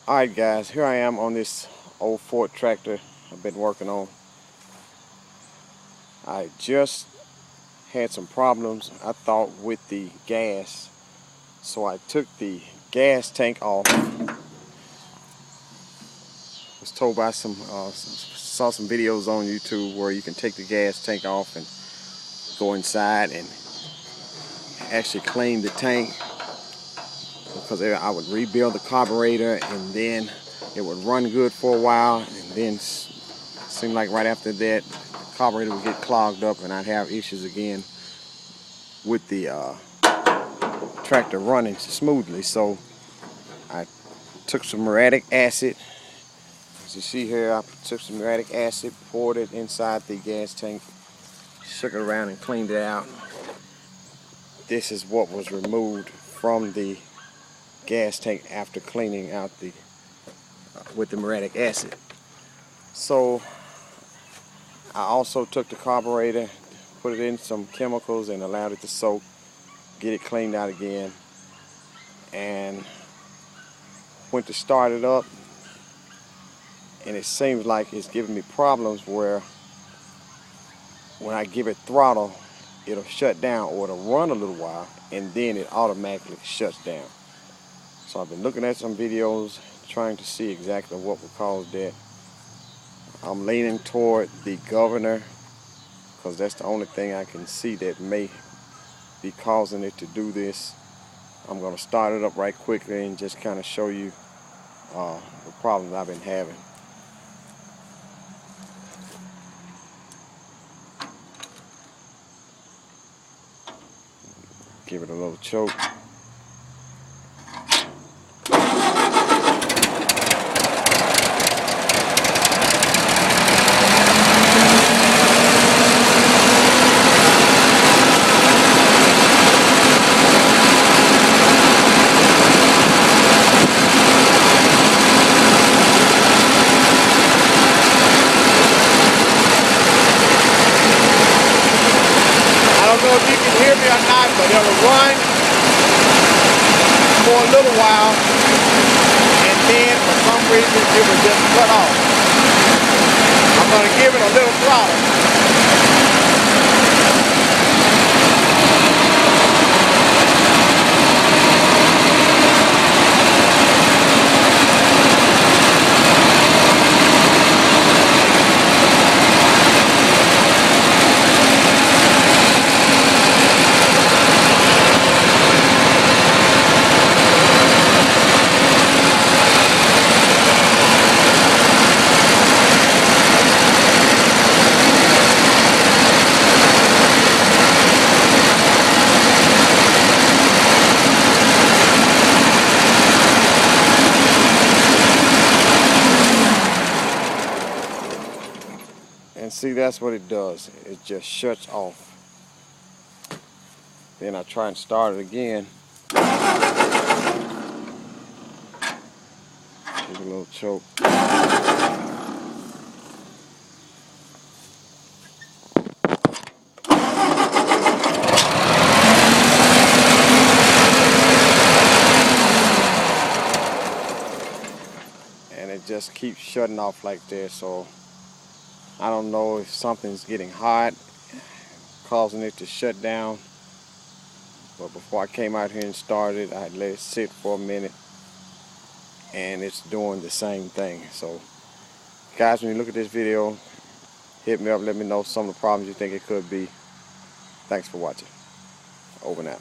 Alright guys, here I am on this old Ford tractor I've been working on. I just had some problems, I thought, with the gas. So I took the gas tank off. Was told by saw some videos on YouTube where you can take the gas tank off and go inside and actually clean the tank, because I would rebuild the carburetor and then it would run good for a while, and then it seemed like right after that the carburetor would get clogged up and I'd have issues again with the tractor running smoothly. So I took some muriatic acid. As you see here, I took some muriatic acid, poured it inside the gas tank, shook it around and cleaned it out. This is what was removed from the gas tank after cleaning out the with the muriatic acid. So I also took the carburetor, put it in some chemicals and allowed it to soak, get it cleaned out again, and went to start it up, and it seems like it's giving me problems where when I give it throttle it'll shut down, or it'll run a little while and then it automatically shuts down. So I've been looking at some videos trying to see exactly what would cause that. I'm leaning toward the governor, because that's the only thing I can see that may be causing it to do this. I'm going to start it up right quickly and just kind of show you the problems I've been having. Give it a little choke. I don't know if you can hear me or not, but it'll run for a little while and then for some reason it will just cut off. I'm going to give it a little throttle. And see, that's what it does. It just shuts off. Then I try and start it again. Give it a little choke. And it just keeps shutting off like this. So I don't know if something's getting hot, causing it to shut down. But before I came out here and started, I let it sit for a minute, and it's doing the same thing. So guys, when you look at this video, hit me up, let me know some of the problems you think it could be. Thanks for watching. Over now.